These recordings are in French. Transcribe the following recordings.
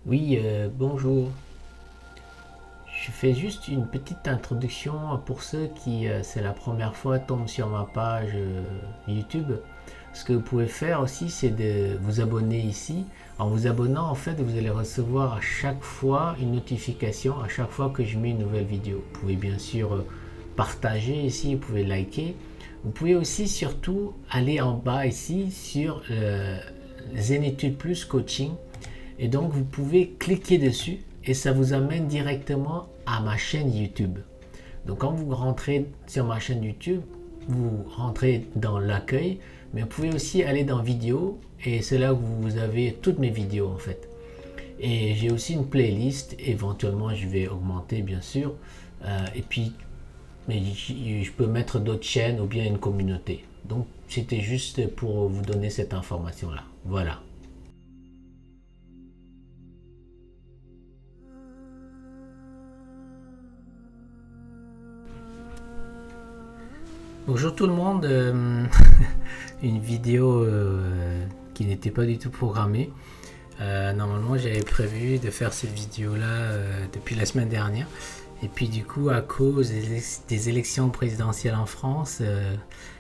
Oui, bonjour. Je fais juste une petite introduction pour ceux qui, c'est la première fois, tombent sur ma page YouTube. Ce que vous pouvez faire aussi, c'est de vous abonner ici. En vous abonnant, en fait, vous allez recevoir à chaque fois une notification, à chaque fois que je mets une nouvelle vidéo. Vous pouvez bien sûr partager ici, vous pouvez liker. Vous pouvez aussi surtout aller en bas ici sur Zenitude Plus Coaching. Et donc vous pouvez cliquer dessus et ça vous amène directement à ma chaîne YouTube. Donc quand vous rentrez sur ma chaîne YouTube, vous rentrez dans l'accueil, mais vous pouvez aussi aller dans vidéos et c'est là où vous avez toutes mes vidéos en fait. Et j'ai aussi une playlist, éventuellement je vais augmenter bien sûr, et puis mais je peux mettre d'autres chaînes ou bien une communauté. Donc c'était juste pour vous donner cette information là. Voilà. Bonjour tout le monde, une vidéo qui n'était pas du tout programmée. Normalement j'avais prévu de faire cette vidéo là depuis la semaine dernière. Et puis du coup à cause des élections présidentielles en France,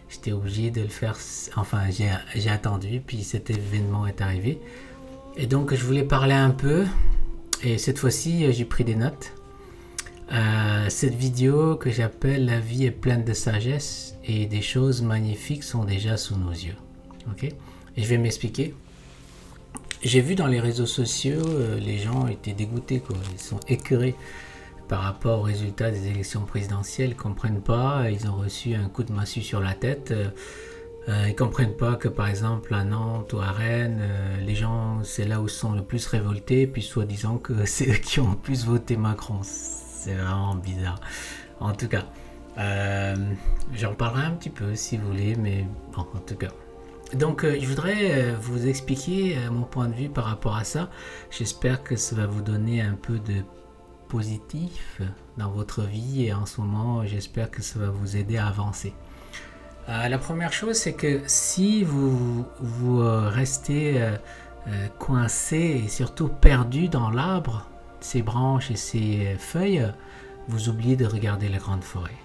j'étais obligé de le faire, enfin j'ai attendu, puis cet événement est arrivé. Et donc je voulais parler un peu, et cette fois-ci j'ai pris des notes. Cette vidéo que j'appelle La vie est pleine de sagesse et des choses magnifiques sont déjà sous nos yeux. Ok. Et je vais m'expliquer. J'ai vu dans les réseaux sociaux, les gens étaient dégoûtés, quoi. Ils sont écœurés par rapport aux résultats des élections présidentielles. Ils ne comprennent pas, ils ont reçu un coup de massue sur la tête. Ils ne comprennent pas que par exemple à Nantes ou à Rennes, les gens, c'est là où ils sont le plus révoltés, puis soi-disant que c'est eux qui ont le plus voté Macron. C'est vraiment bizarre. En tout cas, j'en parlerai un petit peu si vous voulez, mais bon, en tout cas. Donc, je voudrais vous expliquer mon point de vue par rapport à ça. J'espère que ça va vous donner un peu de positif dans votre vie et en ce moment, j'espère que ça va vous aider à avancer. La première chose, c'est que si vous restez coincé et surtout perdu dans l'arbre, ses branches et ses feuilles, vous oubliez de regarder la grande forêt.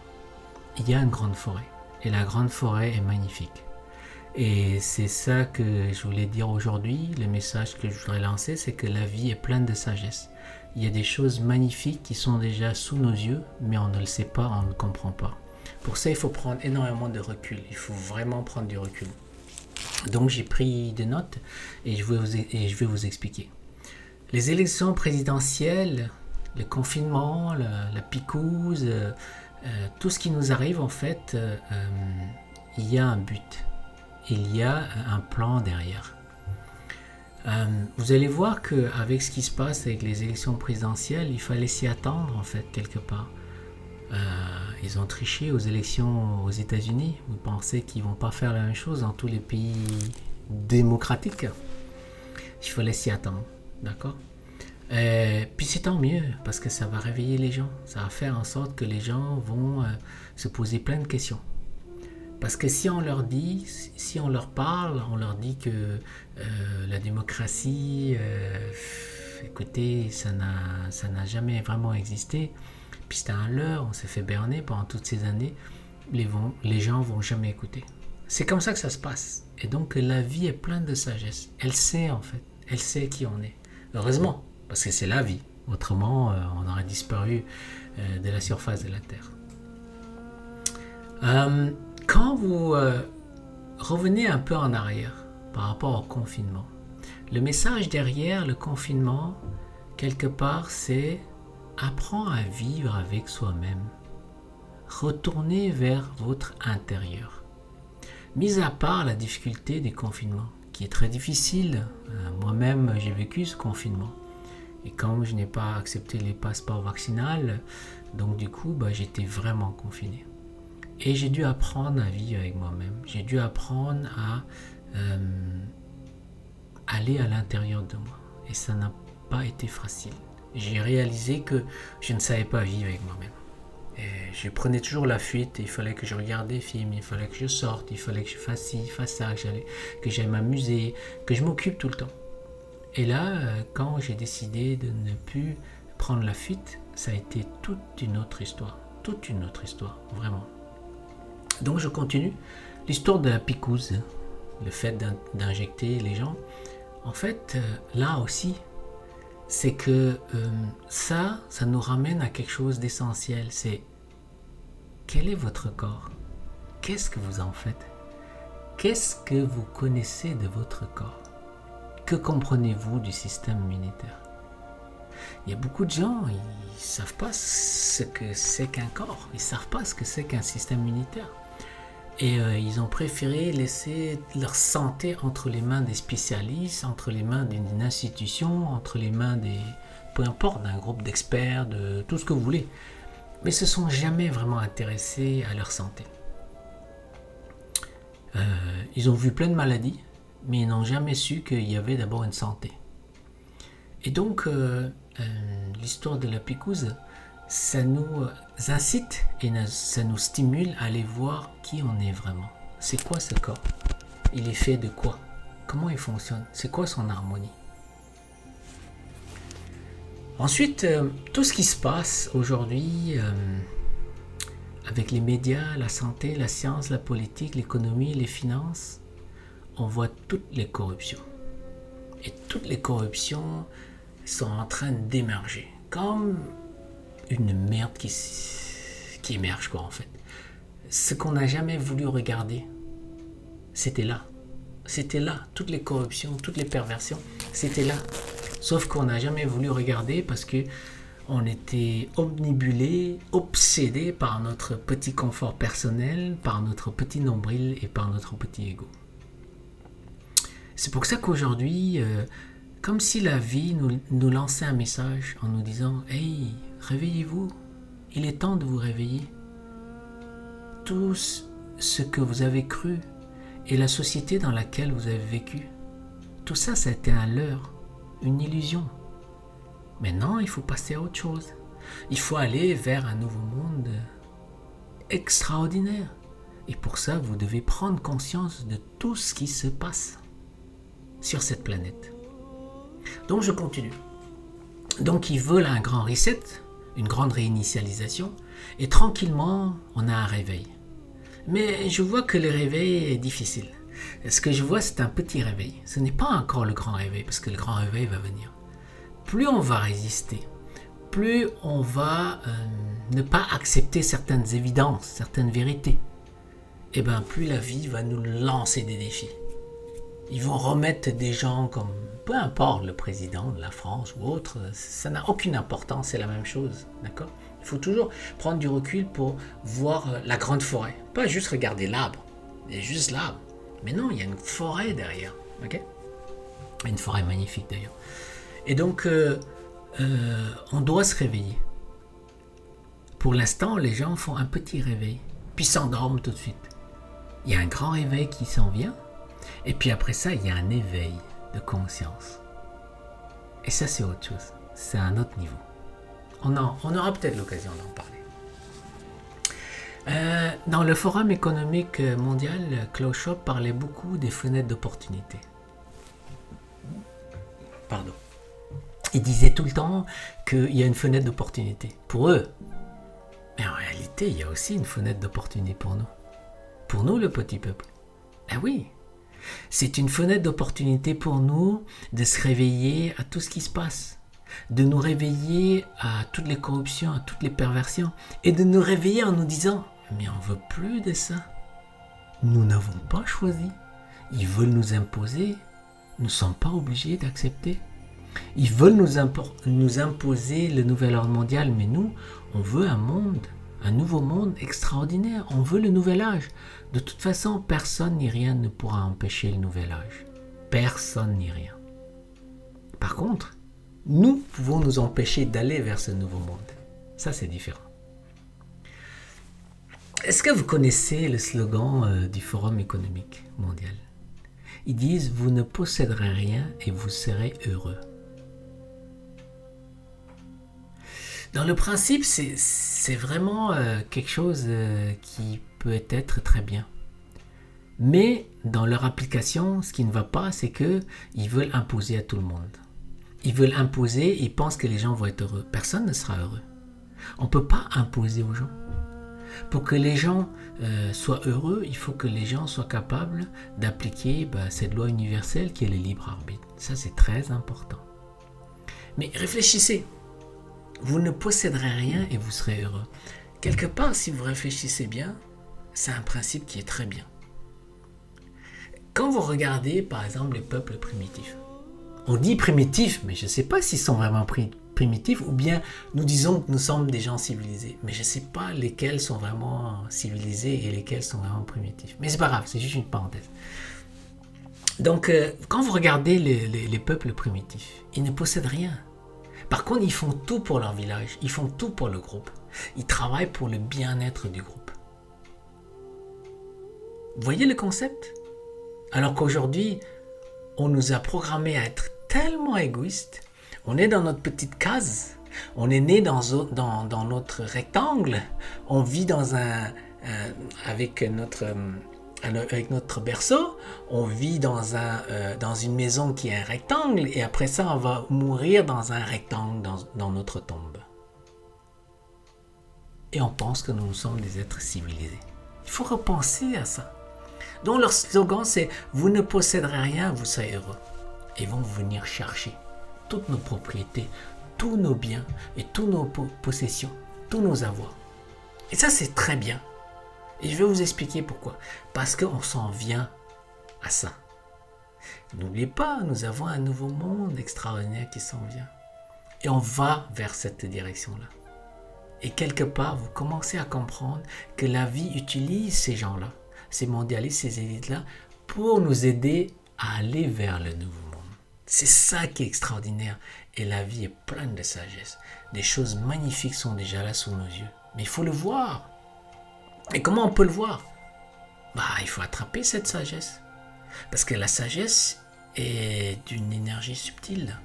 Il y a une grande forêt et la grande forêt est magnifique. Et c'est ça que je voulais dire aujourd'hui. Le message que je voudrais lancer, c'est que la vie est pleine de sagesse. Il y a des choses magnifiques qui sont déjà sous nos yeux, mais on ne le sait pas, on ne comprend pas. Pour ça, il faut prendre énormément de recul. Il faut vraiment prendre du recul. Donc j'ai pris des notes et je vais vous expliquer. Les élections présidentielles, le confinement, la picouse, tout ce qui nous arrive en fait, il y a un but. Il y a un plan derrière. Vous allez voir qu'avec ce qui se passe avec les élections présidentielles, il fallait s'y attendre en fait quelque part. Ils ont triché aux élections aux États-Unis. Vous pensez qu'ils vont pas faire la même chose dans tous les pays démocratiques? Il fallait s'y attendre, d'accord? Puis c'est tant mieux parce que ça va réveiller les gens. Ça va faire en sorte que les gens vont se poser plein de questions. Parce que si on leur dit, si on leur parle, on leur dit que la démocratie, écoutez, ça n'a jamais vraiment existé. Puis c'était un leurre, on s'est fait berner pendant toutes ces années. Les gens vont jamais écouter. C'est comme ça que ça se passe. Et donc la vie est pleine de sagesse. Elle sait en fait, elle sait qui on est. Heureusement, parce que c'est la vie. Autrement, on aurait disparu de la surface de la Terre. Quand vous revenez un peu en arrière par rapport au confinement, le message derrière le confinement, quelque part, c'est apprends à vivre avec soi-même. Retournez vers votre intérieur. Mis à part la difficulté des confinements, qui est très difficile, moi-même j'ai vécu ce confinement. Et comme je n'ai pas accepté les passeports vaccinaux, donc du coup, j'étais vraiment confiné. Et j'ai dû apprendre à vivre avec moi-même. J'ai dû apprendre à aller à l'intérieur de moi. Et ça n'a pas été facile. J'ai réalisé que je ne savais pas vivre avec moi-même. Et je prenais toujours la fuite. Il fallait que je regarde des films, il fallait que je sorte, il fallait que je fasse ci, fasse ça, que j'aille m'amuser, que je m'occupe tout le temps. Et là, quand j'ai décidé de ne plus prendre la fuite, ça a été toute une autre histoire, vraiment. Donc je continue. L'histoire de la picouse, le fait d'injecter les gens, en fait, là aussi, c'est que ça nous ramène à quelque chose d'essentiel. C'est quel est votre corps? Qu'est-ce que vous en faites? Qu'est-ce que vous connaissez de votre corps? Que comprenez-vous du système immunitaire? Il y a beaucoup de gens, ils ne savent pas ce que c'est qu'un corps, ils ne savent pas ce que c'est qu'un système immunitaire. Et ils ont préféré laisser leur santé entre les mains des spécialistes, entre les mains d'une institution, entre les mains peu importe, d'un groupe d'experts, de tout ce que vous voulez. Mais ils ne se sont jamais vraiment intéressés à leur santé. Ils ont vu plein de maladies, mais ils n'ont jamais su qu'il y avait d'abord une santé. Et donc, l'histoire de la picouse, ça nous incite et ça nous stimule à aller voir qui on est vraiment. C'est quoi ce corps? Il est fait de quoi? Comment il fonctionne? C'est quoi son harmonie? Ensuite, tout ce qui se passe aujourd'hui avec les médias, la santé, la science, la politique, l'économie, les finances, on voit toutes les corruptions. Et toutes les corruptions sont en train d'émerger. Comme une merde qui émerge, quoi, en fait. Ce qu'on n'a jamais voulu regarder, c'était là. C'était là. Toutes les corruptions, toutes les perversions, c'était là. Sauf qu'on n'a jamais voulu regarder parce que on était omnibulé, obsédé par notre petit confort personnel, par notre petit nombril et par notre petit ego. C'est pour ça qu'aujourd'hui, comme si la vie nous lançait un message en nous disant « Hey, réveillez-vous, il est temps de vous réveiller. Tout ce que vous avez cru et la société dans laquelle vous avez vécu, tout ça, ça a été un leurre, une illusion. Maintenant, il faut passer à autre chose. Il faut aller vers un nouveau monde extraordinaire. Et pour ça, vous devez prendre conscience de tout ce qui se passe sur cette planète. » Donc, je continue. Donc, ils veulent un grand reset, une grande réinitialisation, et tranquillement, on a un réveil. Mais je vois que le réveil est difficile. Ce que je vois, c'est un petit réveil. Ce n'est pas encore le grand réveil, parce que le grand réveil va venir. Plus on va résister, plus on va ne pas accepter certaines évidences, certaines vérités, et bien plus la vie va nous lancer des défis. Ils vont remettre des gens comme, peu importe le président de la France ou autre, ça n'a aucune importance, c'est la même chose, d'accord? Il faut toujours prendre du recul pour voir la grande forêt, pas juste regarder l'arbre, il y a juste l'arbre, mais non, il y a une forêt derrière, ok? Une forêt magnifique d'ailleurs. Et donc, on doit se réveiller. Pour l'instant, les gens font un petit réveil, puis s'endorment tout de suite. Il y a un grand réveil qui s'en vient, et puis après ça, il y a un éveil de conscience. Et ça, c'est autre chose. C'est un autre niveau. On aura peut-être l'occasion d'en parler. Dans le Forum économique mondial, Klaus Schwab parlait beaucoup des fenêtres d'opportunité. Pardon. Il disait tout le temps qu'il y a une fenêtre d'opportunité pour eux. Mais en réalité, il y a aussi une fenêtre d'opportunité pour nous. Pour nous, le petit peuple. Ah oui, c'est une fenêtre d'opportunité pour nous de se réveiller à tout ce qui se passe, de nous réveiller à toutes les corruptions, à toutes les perversions, et de nous réveiller en nous disant « Mais on ne veut plus de ça. Nous n'avons pas choisi. Ils veulent nous imposer. Nous ne sommes pas obligés d'accepter. Ils veulent nous imposer le nouvel ordre mondial, mais nous, on veut un nouveau monde extraordinaire. On veut le nouvel âge. De toute façon, personne ni rien ne pourra empêcher le nouvel âge. Personne ni rien. Par contre, nous pouvons nous empêcher d'aller vers ce nouveau monde. Ça, c'est différent. Est-ce que vous connaissez le slogan du Forum économique mondial? Ils disent « Vous ne posséderez rien et vous serez heureux ». Dans le principe, c'est vraiment quelque chose qui peut être très bien. Mais dans leur application, ce qui ne va pas, c'est qu'ils veulent imposer à tout le monde. Ils veulent imposer, ils pensent que les gens vont être heureux. Personne ne sera heureux. On ne peut pas imposer aux gens. Pour que les gens soient heureux, il faut que les gens soient capables d'appliquer cette loi universelle qui est le libre arbitre. Ça, c'est très important. Mais réfléchissez. Vous ne posséderez rien et vous serez heureux. Quelque part, si vous réfléchissez bien, c'est un principe qui est très bien. Quand vous regardez, par exemple, les peuples primitifs, on dit primitifs, mais je ne sais pas s'ils sont vraiment primitifs, ou bien nous disons que nous sommes des gens civilisés, mais je ne sais pas lesquels sont vraiment civilisés et lesquels sont vraiment primitifs. Mais c'est pas grave, c'est juste une parenthèse. Donc, quand vous regardez les peuples primitifs, ils ne possèdent rien. Par contre, ils font tout pour leur village, ils font tout pour le groupe. Ils travaillent pour le bien-être du groupe. Vous voyez le concept? Alors qu'aujourd'hui, on nous a programmés à être tellement égoïstes. On est dans notre petite case. On est né dans notre rectangle. On vit avec notre berceau. On vit dans une maison qui est un rectangle. Et après ça, on va mourir dans un rectangle dans notre tombe. Et on pense que nous sommes des êtres civilisés. Il faut repenser à ça. Donc leur slogan c'est « Vous ne posséderez rien, vous serez heureux ». Ils vont venir chercher toutes nos propriétés, tous nos biens et toutes nos possessions, tous nos avoirs. Et ça c'est très bien. Et je vais vous expliquer pourquoi. Parce qu'on s'en vient à ça. N'oubliez pas, nous avons un nouveau monde extraordinaire qui s'en vient. Et on va vers cette direction-là. Et quelque part, vous commencez à comprendre que la vie utilise ces gens-là, ces mondialistes, ces élites-là, pour nous aider à aller vers le nouveau monde. C'est ça qui est extraordinaire. Et la vie est pleine de sagesse. Des choses magnifiques sont déjà là sous nos yeux. Mais il faut le voir. Et comment on peut le voir? Il faut attraper cette sagesse. Parce que la sagesse est d'une énergie subtile.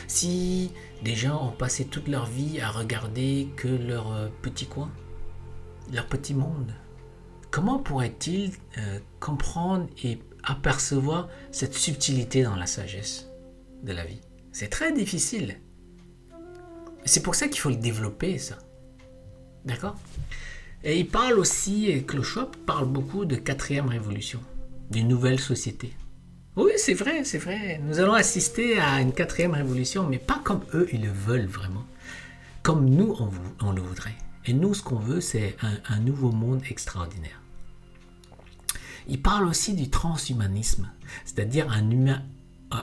Si des gens ont passé toute leur vie à regarder que leur petit coin, leur petit monde, comment pourraient-ils comprendre et apercevoir cette subtilité dans la sagesse de la vie? C'est très difficile. C'est pour ça qu'il faut le développer, ça. D'accord? Et il parle aussi, Clochop parle beaucoup de 4e révolution, d'une nouvelle société. Oui, c'est vrai, c'est vrai. Nous allons assister à une 4e révolution, mais pas comme eux, ils le veulent vraiment. Comme nous, on le voudrait. Et nous, ce qu'on veut, c'est un nouveau monde extraordinaire. Il parle aussi du transhumanisme, c'est-à-dire un humain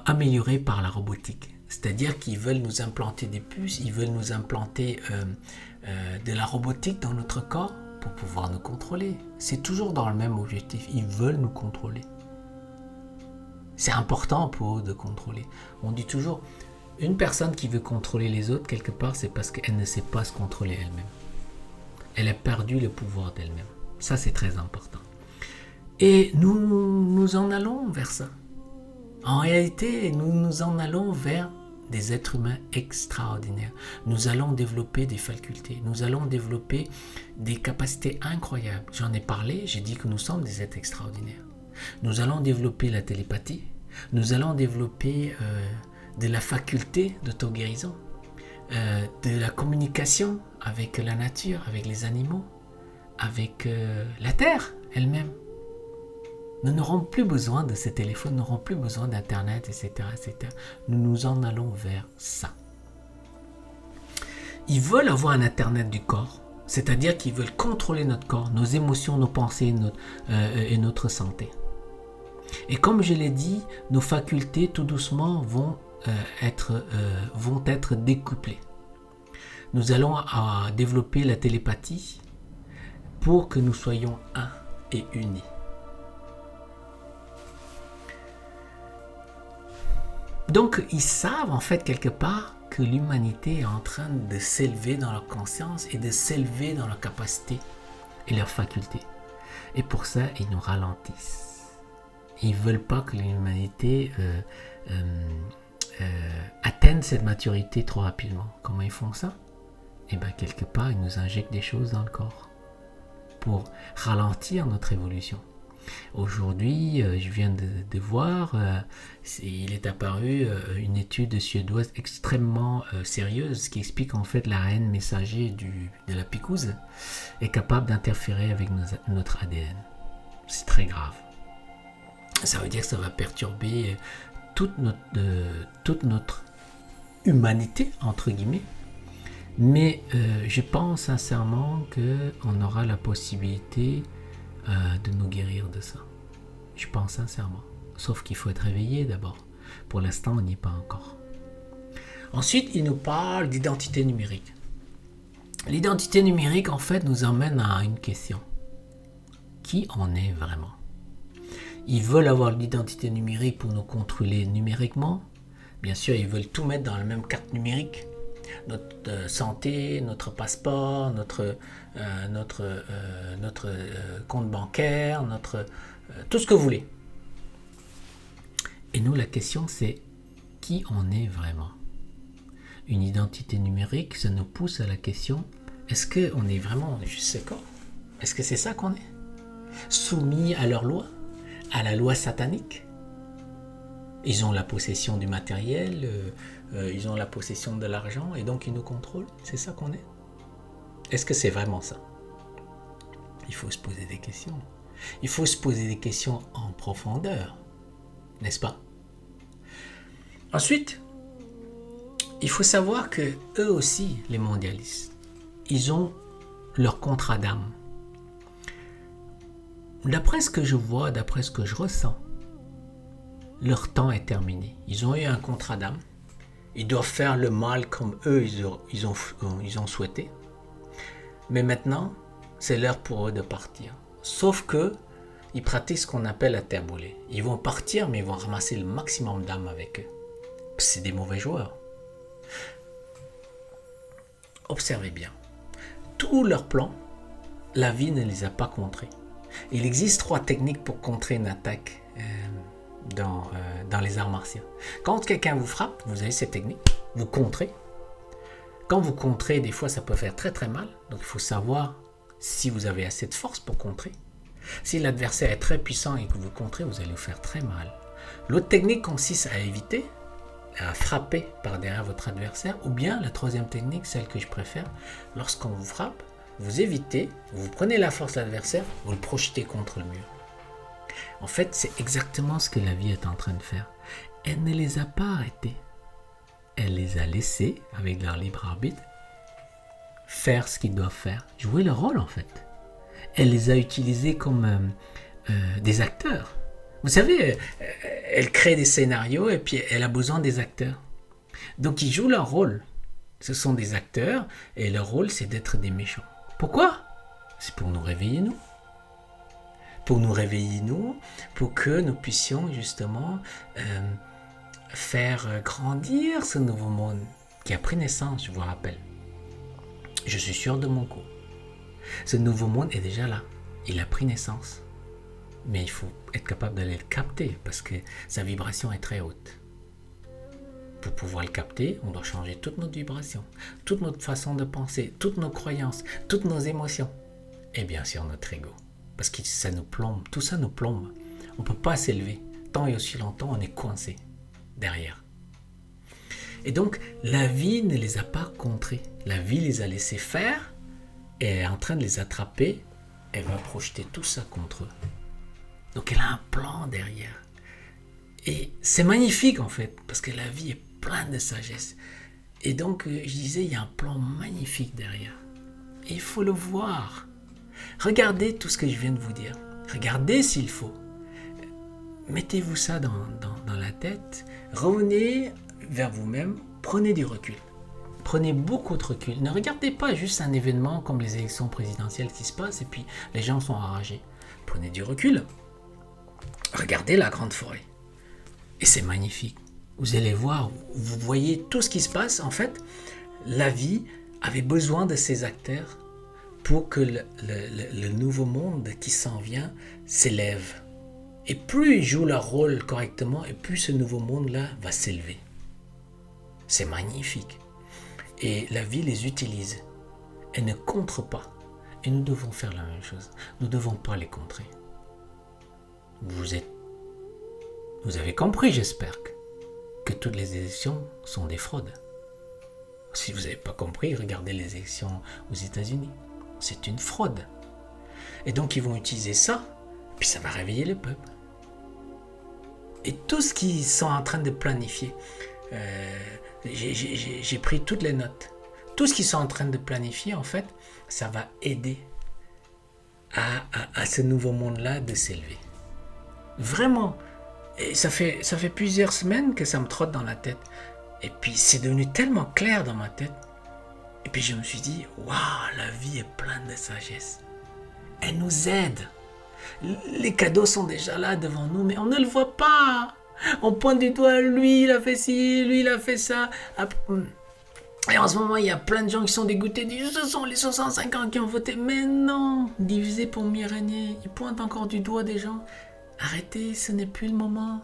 amélioré par la robotique. C'est-à-dire qu'ils veulent nous implanter des puces, ils veulent nous implanter de la robotique dans notre corps pour pouvoir nous contrôler. C'est toujours dans le même objectif, ils veulent nous contrôler. C'est important pour eux de contrôler. On dit toujours, une personne qui veut contrôler les autres, quelque part, c'est parce qu'elle ne sait pas se contrôler elle-même. Elle a perdu le pouvoir d'elle-même. Ça, c'est très important. Et nous en allons vers ça. En réalité, nous en allons vers des êtres humains extraordinaires. Nous allons développer des facultés. Nous allons développer des capacités incroyables. J'en ai parlé, j'ai dit que nous sommes des êtres extraordinaires. Nous allons développer la télépathie. Nous allons développer de la faculté d'auto-guérison, de la communication avec la nature, avec les animaux, avec la terre elle-même. Nous n'aurons plus besoin de ces téléphones, nous n'aurons plus besoin d'Internet, etc., etc. Nous en allons vers ça. Ils veulent avoir un Internet du corps, c'est-à-dire qu'ils veulent contrôler notre corps, nos émotions, nos pensées et notre santé. Et comme je l'ai dit, nos facultés tout doucement vont être décuplées. Nous allons développer la télépathie pour que nous soyons un et unis. Donc, ils savent en fait quelque part que l'humanité est en train de s'élever dans leur conscience et de s'élever dans leur capacité et leurs facultés. Et pour ça, ils nous ralentissent. Ils ne veulent pas que l'humanité atteigne cette maturité trop rapidement. Comment ils font ça? Eh bien, quelque part, ils nous injectent des choses dans le corps pour ralentir notre évolution. Aujourd'hui, je viens de voir, il est apparu une étude suédoise extrêmement sérieuse qui explique en fait l'ARN messager de la picouse est capable d'interférer avec notre ADN. C'est très grave. Ça veut dire que ça va perturber toute notre humanité, entre guillemets. Mais je pense sincèrement qu'on aura la possibilité de nous guérir de ça. Je pense sincèrement. Sauf qu'il faut être réveillé d'abord. Pour l'instant, on n'y est pas encore. Ensuite, il nous parle d'identité numérique. L'identité numérique, en fait, nous emmène à une question. Qui en est vraiment? Ils veulent avoir l'identité numérique pour nous contrôler numériquement. Bien sûr, ils veulent tout mettre dans la même carte numérique. Notre santé, notre passeport, notre compte bancaire, tout ce que vous voulez. Et nous, la question, c'est qui on est vraiment? Une identité numérique, ça nous pousse à la question, est-ce qu'on est vraiment juste ce corps? Est-ce que c'est ça qu'on est? Soumis à leur loi? À la loi satanique? Ils ont la possession du matériel, ils ont la possession de l'argent et donc ils nous contrôlent. C'est ça qu'on est? Est-ce que c'est vraiment ça? Il faut se poser des questions. Il faut se poser des questions en profondeur, n'est-ce pas? Ensuite, il faut savoir que eux aussi, les mondialistes, ils ont leur contrat d'âme. D'après ce que je vois, d'après ce que je ressens, leur temps est terminé. Ils ont eu un contrat d'âme. Ils doivent faire le mal comme eux, ils ont souhaité. Mais maintenant, c'est l'heure pour eux de partir. Sauf que ils pratiquent ce qu'on appelle la terre brûlée. Ils vont partir, mais ils vont ramasser le maximum d'âmes avec eux. C'est des mauvais joueurs. Observez bien. Tous leurs plans, la vie ne les a pas contrés. Il existe 3 techniques pour contrer une attaque dans les arts martiaux. Quand quelqu'un vous frappe, vous avez cette technique, vous contrez. Quand vous contrez, des fois ça peut faire très très mal, donc il faut savoir si vous avez assez de force pour contrer. Si l'adversaire est très puissant et que vous contrez, vous allez vous faire très mal. L'autre technique consiste à éviter, à frapper par derrière votre adversaire, ou bien la 3e technique, celle que je préfère, lorsqu'on vous frappe, vous évitez, vous prenez la force de l'adversaire, vous le projetez contre le mur. En fait, c'est exactement ce que la vie est en train de faire. Elle ne les a pas arrêtés. Elle les a laissés, avec leur libre arbitre, faire ce qu'ils doivent faire, jouer leur rôle en fait. Elle les a utilisés comme des acteurs. Vous savez, elle crée des scénarios et puis elle a besoin des acteurs. Donc ils jouent leur rôle. Ce sont des acteurs et leur rôle c'est d'être des méchants. Pourquoi? C'est pour nous réveiller nous. Pour nous réveiller nous, pour que nous puissions justement faire grandir ce nouveau monde qui a pris naissance, je vous rappelle. Je suis sûr de mon coup. Ce nouveau monde est déjà là. Il a pris naissance. Mais il faut être capable d'aller le capter parce que sa vibration est très haute. Pour pouvoir le capter, on doit changer toute notre vibration, toute notre façon de penser, toutes nos croyances, toutes nos émotions. Et bien sûr notre ego. Parce que ça nous plombe, tout ça nous plombe. On ne peut pas s'élever. Tant et aussi longtemps, on est coincé derrière. Et donc, la vie ne les a pas contrés. La vie les a laissés faire et elle est en train de les attraper. Elle va projeter tout ça contre eux. Donc, elle a un plan derrière. Et c'est magnifique en fait, parce que la vie est pleine de sagesse. Et donc, je disais, il y a un plan magnifique derrière. Et il faut le voir. Regardez tout ce que je viens de vous dire. Regardez s'il faut. Mettez-vous ça dans la tête. Revenez vers vous-même. Prenez du recul. Prenez beaucoup de recul. Ne regardez pas juste un événement comme les élections présidentielles qui se passent et puis les gens sont enragés. Prenez du recul. Regardez la grande forêt. Et c'est magnifique. Vous allez voir, vous voyez tout ce qui se passe. En fait, la vie avait besoin de ces acteurs pour que le nouveau monde qui s'en vient s'élève. Et plus ils jouent leur rôle correctement, et plus ce nouveau monde-là va s'élever. C'est magnifique. Et la vie les utilise. Elle ne contre pas. Et nous devons faire la même chose. Nous ne devons pas les contrer. vous avez compris, j'espère, que toutes les élections sont des fraudes. Si vous n'avez pas compris, regardez les élections aux États-Unis. C'est une fraude. Et donc, ils vont utiliser ça, puis ça va réveiller le peuple. Et tout ce qu'ils sont en train de planifier, j'ai pris toutes les notes. Tout ce qu'ils sont en train de planifier, en fait, ça va aider à ce nouveau monde-là de s'élever. Vraiment. Et ça fait plusieurs semaines que ça me trotte dans la tête. Et puis c'est devenu tellement clair dans ma tête. Et puis je me suis dit, waouh, la vie est pleine de sagesse. Elle nous aide. Les cadeaux sont déjà là devant nous, mais on ne le voit pas. On pointe du doigt, lui il a fait ci, lui il a fait ça. Et en ce moment, il y a plein de gens qui sont dégoûtés, disent ce sont les 65 ans qui ont voté. Mais non, diviser pour mieux régner. Ils pointent encore du doigt des gens. Arrêtez, ce n'est plus le moment.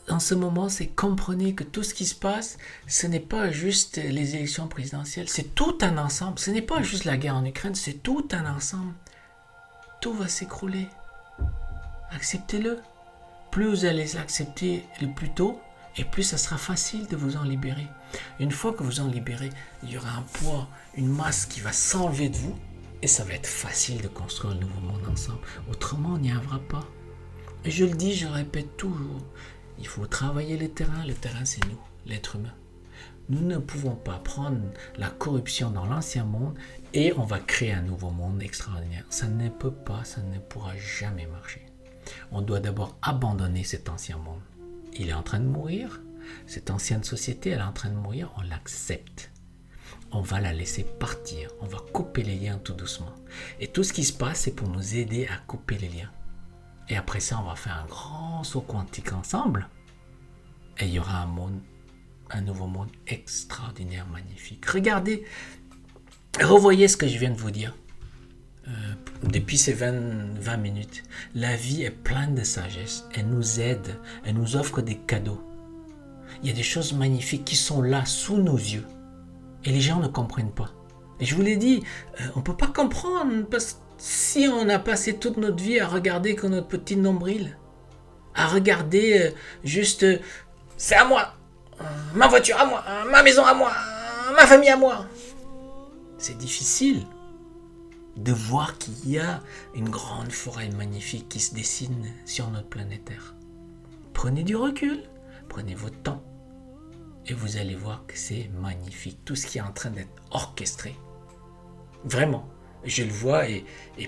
En ce moment, c'est comprenez que tout ce qui se passe, ce n'est pas juste les élections présidentielles, c'est tout un ensemble. Ce n'est pas juste la guerre en Ukraine, c'est tout un ensemble. Tout va s'écrouler. Acceptez-le. Plus vous allez l'accepter le plus tôt, et plus ça sera facile de vous en libérer. Une fois que vous en libérez, il y aura un poids, une masse qui va s'enlever de vous, et ça va être facile de construire un nouveau monde ensemble. Autrement, on n'y arrivera pas. Et je le dis, je le répète toujours, il faut travailler le terrain c'est nous, l'être humain. Nous ne pouvons pas prendre la corruption dans l'ancien monde et on va créer un nouveau monde extraordinaire. Ça ne peut pas, ça ne pourra jamais marcher. On doit d'abord abandonner cet ancien monde. Il est en train de mourir, cette ancienne société, elle est en train de mourir, on l'accepte. On va la laisser partir, on va couper les liens tout doucement. Et tout ce qui se passe, c'est pour nous aider à couper les liens. Et après ça, on va faire un grand saut quantique ensemble. Et il y aura un nouveau monde extraordinaire, magnifique. Regardez, revoyez ce que je viens de vous dire. Depuis ces 20 minutes. La vie est pleine de sagesse. Elle nous aide. Elle nous offre des cadeaux. Il y a des choses magnifiques qui sont là, sous nos yeux. Et les gens ne comprennent pas. Et je vous l'ai dit, on ne peut pas comprendre parce que si on a passé toute notre vie à regarder que notre petit nombril, à regarder juste c'est à moi, ma voiture à moi, ma maison à moi, ma famille à moi. C'est difficile de voir qu'il y a une grande forêt magnifique qui se dessine sur notre planète Terre. Prenez du recul, prenez votre temps et vous allez voir que c'est magnifique, tout ce qui est en train d'être orchestré. Vraiment. Je le vois et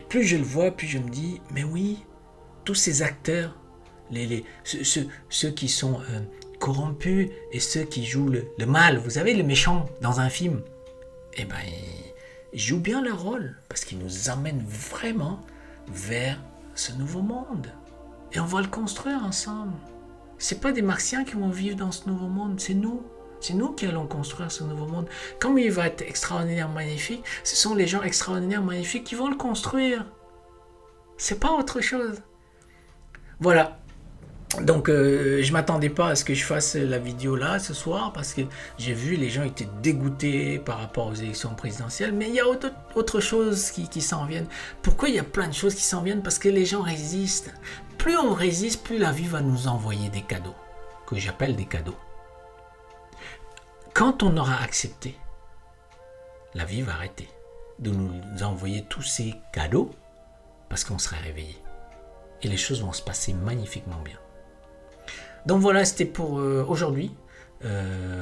plus je le vois, plus je me dis, mais oui, tous ces acteurs, ceux qui sont corrompus et ceux qui jouent le mal, vous savez, le méchant dans un film, eh ben, ils jouent bien leur rôle parce qu'ils nous emmènent vraiment vers ce nouveau monde. Et on va le construire ensemble. C'est pas des Martiens qui vont vivre dans ce nouveau monde, c'est nous. C'est nous qui allons construire ce nouveau monde. Comme il va être extraordinaire, magnifique, ce sont les gens extraordinaires, magnifiques qui vont le construire. C'est pas autre chose. Voilà. Donc, je m'attendais pas à ce que je fasse la vidéo là ce soir parce que j'ai vu les gens étaient dégoûtés par rapport aux élections présidentielles, mais il y a autre chose qui s'en viennent. Pourquoi il y a plein de choses qui s'en viennent? Parce que les gens résistent. Plus on résiste, plus la vie va nous envoyer des cadeaux, que j'appelle des cadeaux. Quand on aura accepté, la vie va arrêter de nous envoyer tous ces cadeaux parce qu'on sera réveillé. Et les choses vont se passer magnifiquement bien. Donc voilà, c'était pour aujourd'hui.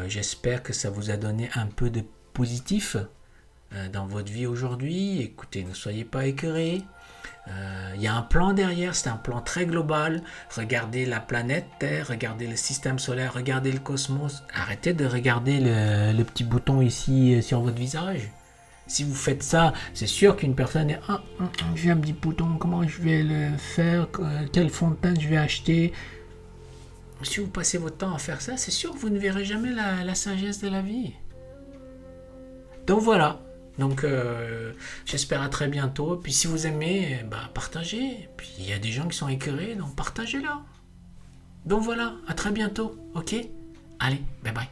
J'espère que ça vous a donné un peu de positif dans votre vie aujourd'hui. Écoutez, ne soyez pas écœurés. Il y a un plan derrière, c'est un plan très global. Regardez la planète Terre, regardez le système solaire, regardez le cosmos. Arrêtez de regarder le petit bouton ici sur votre visage. Si vous faites ça, c'est sûr qu'une personne est j'ai un petit bouton, comment je vais le faire, quel fond de teint je vais acheter. Si vous passez votre temps à faire ça, c'est sûr que vous ne verrez jamais la sagesse de la vie. Donc voilà. Donc j'espère à très bientôt. Puis si vous aimez, partagez. Puis il y a des gens qui sont écœurés, donc partagez-le. Donc voilà, à très bientôt. Ok? Allez, bye bye.